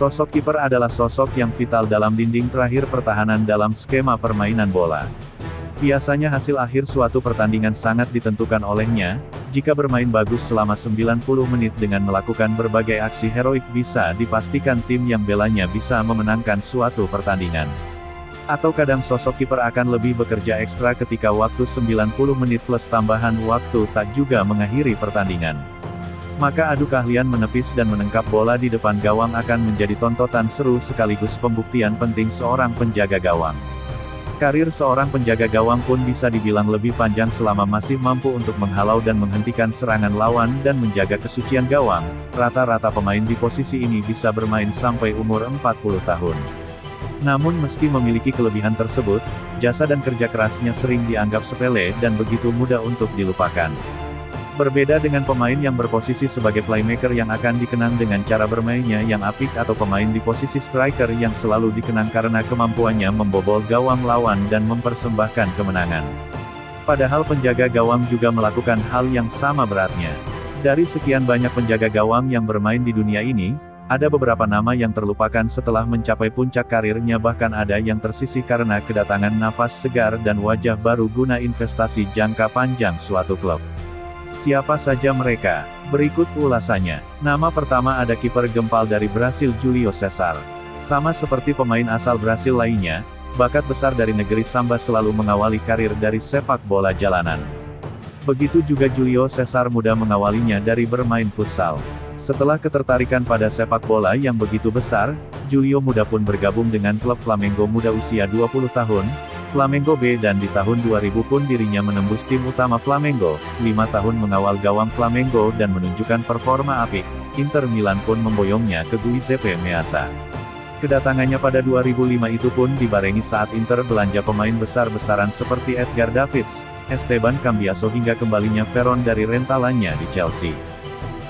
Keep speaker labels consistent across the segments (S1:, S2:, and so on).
S1: Sosok kiper adalah sosok yang vital dalam dinding terakhir pertahanan dalam skema permainan bola. Biasanya hasil akhir suatu pertandingan sangat ditentukan olehnya. Jika bermain bagus selama 90 menit dengan melakukan berbagai aksi heroik, bisa dipastikan tim yang belanya bisa memenangkan suatu pertandingan. Atau kadang sosok kiper akan lebih bekerja ekstra ketika waktu 90 menit plus tambahan waktu tak juga mengakhiri pertandingan. Maka adu keahlian menepis dan menangkap bola di depan gawang akan menjadi tontonan seru sekaligus pembuktian penting seorang penjaga gawang. Karir seorang penjaga gawang pun bisa dibilang lebih panjang selama masih mampu untuk menghalau dan menghentikan serangan lawan dan menjaga kesucian gawang. Rata-rata pemain di posisi ini bisa bermain sampai umur 40 tahun. Namun meski memiliki kelebihan tersebut, jasa dan kerja kerasnya sering dianggap sepele dan begitu mudah untuk dilupakan. Berbeda dengan pemain yang berposisi sebagai playmaker yang akan dikenang dengan cara bermainnya yang apik atau pemain di posisi striker yang selalu dikenang karena kemampuannya membobol gawang lawan dan mempersembahkan kemenangan. Padahal penjaga gawang juga melakukan hal yang sama beratnya. Dari sekian banyak penjaga gawang yang bermain di dunia ini, ada beberapa nama yang terlupakan setelah mencapai puncak karirnya, bahkan ada yang tersisih karena kedatangan nafas segar dan wajah baru guna investasi jangka panjang suatu klub. Siapa saja mereka? Berikut ulasannya. Nama pertama ada kiper gempal dari Brasil Júlio César. Sama seperti pemain asal Brasil lainnya, bakat besar dari negeri Samba selalu mengawali karir dari sepak bola jalanan. Begitu juga Júlio César muda mengawalinya dari bermain futsal. Setelah ketertarikan pada sepak bola yang begitu besar, Júlio muda pun bergabung dengan klub Flamengo muda usia 20 tahun, Flamengo B, dan di tahun 2000 pun dirinya menembus tim utama Flamengo. 5 tahun mengawal gawang Flamengo dan menunjukkan performa apik, Inter Milan pun memboyongnya ke Giuseppe Meazza. Kedatangannya pada 2005 itu pun dibarengi saat Inter belanja pemain besar-besaran seperti Edgar Davids, Esteban Cambiaso hingga kembalinya Veron dari rentalannya di Chelsea.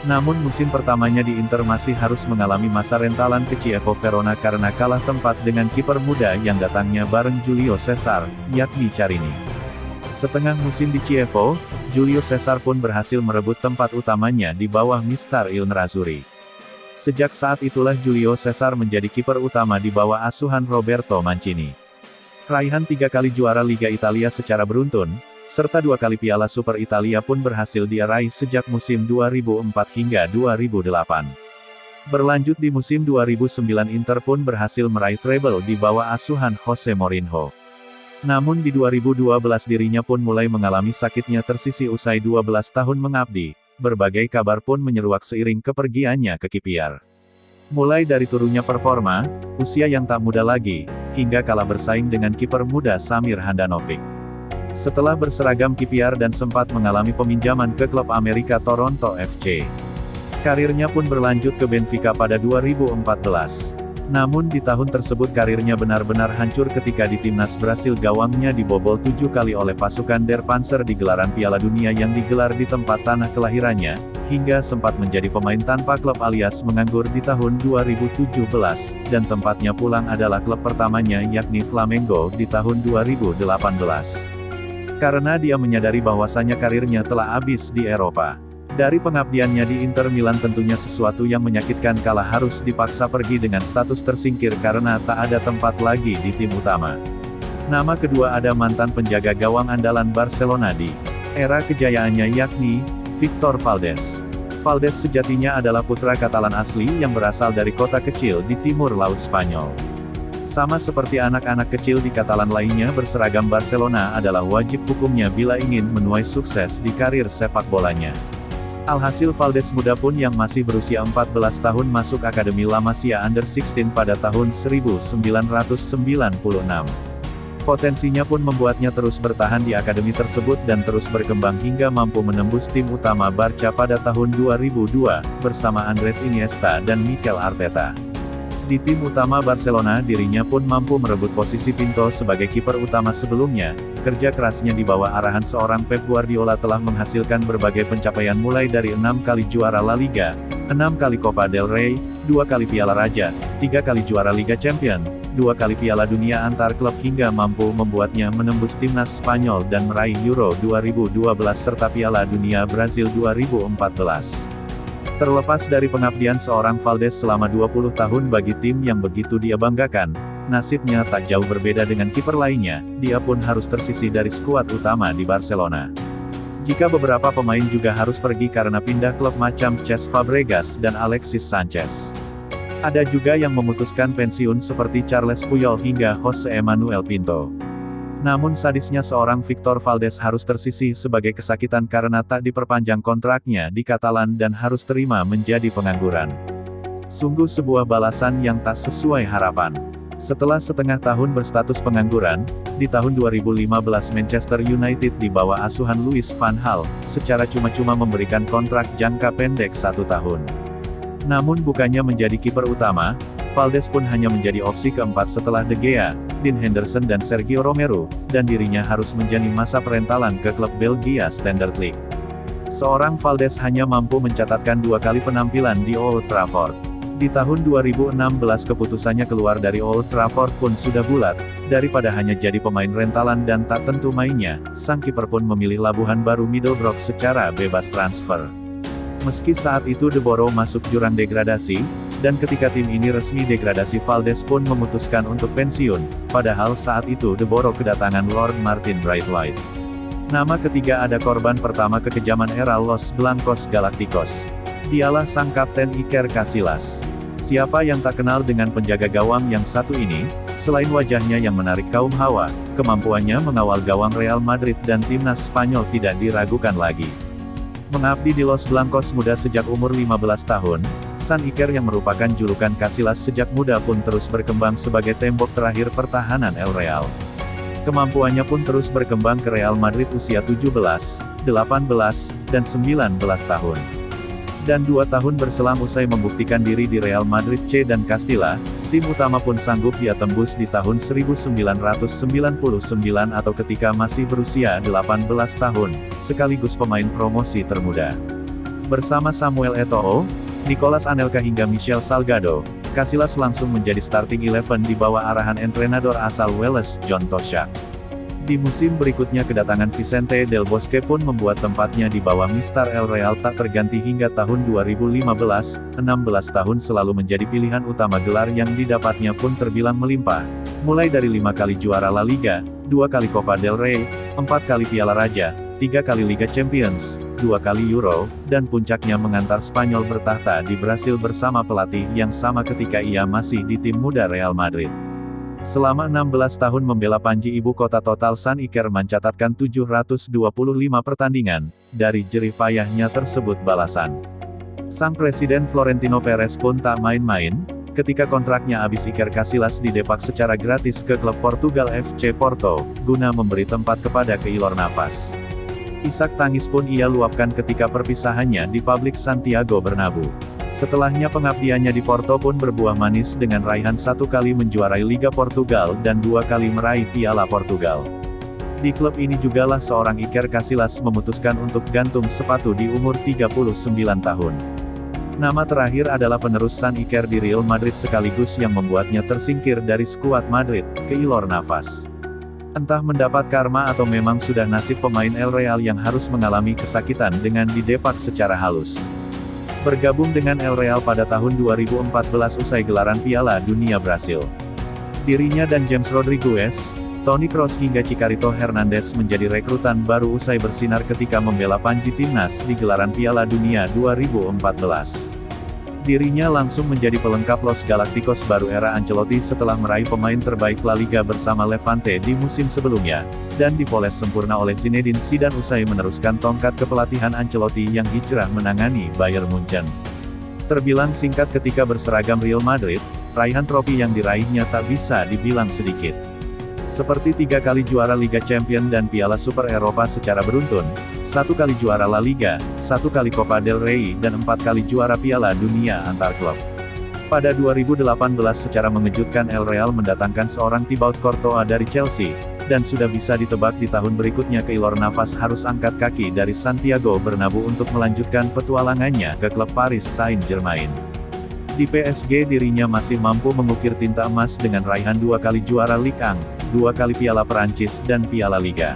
S1: Namun musim pertamanya di Inter masih harus mengalami masa rentalan ke Chievo Verona karena kalah tempat dengan kiper muda yang datangnya bareng Júlio César, yakni Carini. Setengah musim di Chievo, Júlio César pun berhasil merebut tempat utamanya di bawah Mister Il Nerazzurri. Sejak saat itulah Júlio César menjadi kiper utama di bawah asuhan Roberto Mancini. Raihan 3 kali juara Liga Italia secara beruntun, serta 2 kali Piala Super Italia pun berhasil dia raih sejak musim 2004 hingga 2008. Berlanjut di musim 2009 Inter pun berhasil meraih treble di bawah asuhan Jose Mourinho. Namun di 2012 dirinya pun mulai mengalami sakitnya tersisih usai 12 tahun mengabdi. Berbagai kabar pun menyeruak seiring kepergiannya ke KPR. Mulai dari turunnya performa, usia yang tak muda lagi, hingga kalah bersaing dengan kiper muda Samir Handanovic. Setelah berseragam KPR dan sempat mengalami peminjaman ke klub Amerika Toronto FC. Karirnya pun berlanjut ke Benfica pada 2014. Namun di tahun tersebut karirnya benar-benar hancur ketika di timnas Brasil gawangnya dibobol 7 kali oleh pasukan Der Panzer di gelaran Piala Dunia yang digelar di tempat tanah kelahirannya, hingga sempat menjadi pemain tanpa klub alias menganggur di tahun 2017, dan tempatnya pulang adalah klub pertamanya yakni Flamengo di tahun 2018. Karena dia menyadari bahwasanya karirnya telah habis di Eropa. Dari pengabdiannya di Inter Milan tentunya sesuatu yang menyakitkan kala harus dipaksa pergi dengan status tersingkir karena tak ada tempat lagi di tim utama. Nama kedua ada mantan penjaga gawang andalan Barcelona di era kejayaannya yakni Victor Valdés. Valdés sejatinya adalah putra Katalan asli yang berasal dari kota kecil di timur laut Spanyol. Sama seperti anak-anak kecil di Katalan lainnya, berseragam Barcelona adalah wajib hukumnya bila ingin menuai sukses di karir sepak bolanya. Alhasil Valdés muda pun yang masih berusia 14 tahun masuk Akademi La Masia Under 16 pada tahun 1996. Potensinya pun membuatnya terus bertahan di akademi tersebut dan terus berkembang hingga mampu menembus tim utama Barca pada tahun 2002, bersama Andres Iniesta dan Mikel Arteta. Di tim utama Barcelona dirinya pun mampu merebut posisi Pinto sebagai kiper utama sebelumnya. Kerja kerasnya di bawah arahan seorang Pep Guardiola telah menghasilkan berbagai pencapaian mulai dari 6 kali juara La Liga, 6 kali Copa del Rey, 2 kali Piala Raja, 3 kali juara Liga Champions, 2 kali Piala Dunia antar klub hingga mampu membuatnya menembus timnas Spanyol dan meraih Euro 2012 serta Piala Dunia Brasil 2014. Terlepas dari pengabdian seorang Valdés selama 20 tahun bagi tim yang begitu dia banggakan, nasibnya tak jauh berbeda dengan kiper lainnya, dia pun harus tersisih dari skuad utama di Barcelona. Jika beberapa pemain juga harus pergi karena pindah klub macam Cesc Fabregas dan Alexis Sanchez. Ada juga yang memutuskan pensiun seperti Charles Puyol hingga Jose Manuel Pinto. Namun sadisnya seorang Victor Valdés harus tersisih sebagai kesakitan karena tak diperpanjang kontraknya di Catalan dan harus terima menjadi pengangguran. Sungguh sebuah balasan yang tak sesuai harapan. Setelah setengah tahun berstatus pengangguran, di tahun 2015 Manchester United di bawah asuhan Louis van Gaal, secara cuma-cuma memberikan kontrak jangka pendek 1 tahun. Namun bukannya menjadi kiper utama, Valdés pun hanya menjadi opsi keempat setelah De Gea, Dean Henderson dan Sergio Romero, dan dirinya harus menjalani masa perentalan ke klub Belgia Standard Liège. Seorang Valdés hanya mampu mencatatkan 2 kali penampilan di Old Trafford. Di tahun 2016 keputusannya keluar dari Old Trafford pun sudah bulat, daripada hanya jadi pemain rentalan dan tak tentu mainnya, sang kiper pun memilih labuhan baru Middlesbrough secara bebas transfer. Meski saat itu De Boro masuk jurang degradasi, dan ketika tim ini resmi degradasi Valdés pun memutuskan untuk pensiun, padahal saat itu De Boro kedatangan Lord Martin Braithwaite. Nama ketiga ada korban pertama kekejaman era Los Blancos Galacticos. Dialah sang kapten Iker Casillas. Siapa yang tak kenal dengan penjaga gawang yang satu ini, selain wajahnya yang menarik kaum hawa, kemampuannya mengawal gawang Real Madrid dan timnas Spanyol tidak diragukan lagi. Mengabdi di Los Blancos muda sejak umur 15 tahun, San Iker yang merupakan julukan Casillas sejak muda pun terus berkembang sebagai tembok terakhir pertahanan El Real. Kemampuannya pun terus berkembang ke Real Madrid usia 17, 18, dan 19 tahun. Dan 2 tahun berselang usai membuktikan diri di Real Madrid C dan Castilla, tim utama pun sanggup dia tembus di tahun 1999 atau ketika masih berusia 18 tahun, sekaligus pemain promosi termuda. Bersama Samuel Eto'o, Nicolas Anelka hingga Michel Salgado, Casillas langsung menjadi starting 11 di bawah arahan entrenador asal Wales John Toshack. Di musim berikutnya kedatangan Vicente Del Bosque pun membuat tempatnya di bawah Mister El Real tak terganti hingga tahun 2015, 16 tahun selalu menjadi pilihan utama, gelar yang didapatnya pun terbilang melimpah, mulai dari 5 kali juara La Liga, 2 kali Copa del Rey, 4 kali Piala Raja, 3 kali Liga Champions, 2 kali Euro, dan puncaknya mengantar Spanyol bertahta di Brasil bersama pelatih yang sama ketika ia masih di tim muda Real Madrid. Selama 16 tahun membela Panji ibu kota, total San Iker mencatatkan 725 pertandingan, dari jerih payahnya tersebut balasan. Sang presiden Florentino Perez pun tak main-main, ketika kontraknya habis Iker Casillas didepak secara gratis ke klub Portugal FC Porto, guna memberi tempat kepada Keylor Navas. Isak tangis pun ia luapkan ketika perpisahannya di publik Santiago Bernabeu. Setelahnya pengabdiannya di Porto pun berbuah manis dengan raihan 1 kali menjuarai Liga Portugal dan 2 kali meraih Piala Portugal. Di klub ini jugalah seorang Iker Casillas memutuskan untuk gantung sepatu di umur 39 tahun. Nama terakhir adalah penerus San Iker di Real Madrid sekaligus yang membuatnya tersingkir dari skuad Madrid, Keylor Navas. Entah mendapat karma atau memang sudah nasib pemain El Real yang harus mengalami kesakitan dengan didepak secara halus. Bergabung dengan El Real pada tahun 2014 usai gelaran Piala Dunia Brasil. Dirinya dan James Rodriguez, Toni Kroos hingga Chicarito Hernandez menjadi rekrutan baru usai bersinar ketika membela Panji Timnas di gelaran Piala Dunia 2014. Dirinya langsung menjadi pelengkap Los Galacticos baru era Ancelotti setelah meraih pemain terbaik La Liga bersama Levante di musim sebelumnya, dan dipoles sempurna oleh Zinedine Zidane usai meneruskan tongkat kepelatihan Ancelotti yang hijrah menangani Bayern Munchen. Terbilang singkat ketika berseragam Real Madrid, raihan trofi yang diraihnya tak bisa dibilang sedikit. Seperti 3 kali juara Liga Champions dan Piala Super Eropa secara beruntun, 1 kali juara La Liga, 1 kali Copa del Rey dan 4 kali juara Piala Dunia antar klub. Pada 2018 secara mengejutkan El Real mendatangkan seorang Thibaut Courtois dari Chelsea, dan sudah bisa ditebak di tahun berikutnya Keylor Navas harus angkat kaki dari Santiago Bernabeu untuk melanjutkan petualangannya ke klub Paris Saint-Germain. Di PSG dirinya masih mampu mengukir tinta emas dengan raihan 2 kali juara Ligue 1, 2 kali Piala Perancis dan Piala Liga.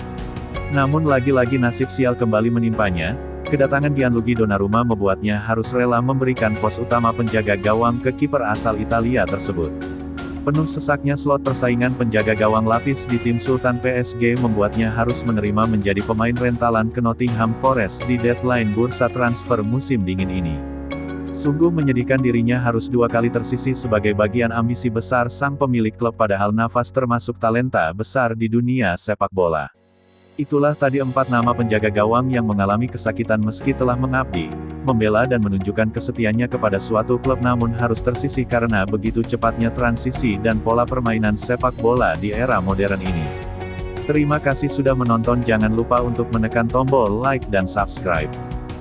S1: Namun lagi-lagi nasib sial kembali menimpanya, Kedatangan Gianluigi Donnarumma membuatnya harus rela memberikan pos utama penjaga gawang ke kiper asal Italia tersebut. Penuh sesaknya slot persaingan penjaga gawang lapis di tim Sultan PSG membuatnya harus menerima menjadi pemain rentalan ke Nottingham Forest di deadline bursa transfer musim dingin ini. Sungguh menyedihkan dirinya harus dua kali tersisih sebagai bagian ambisi besar sang pemilik klub padahal Navas termasuk talenta besar di dunia sepak bola. Itulah tadi 4 nama penjaga gawang yang mengalami kesakitan meski telah mengabdi, membela dan menunjukkan kesetiaannya kepada suatu klub namun harus tersisih karena begitu cepatnya transisi dan pola permainan sepak bola di era modern ini. Terima kasih sudah menonton, jangan lupa untuk menekan tombol like dan subscribe.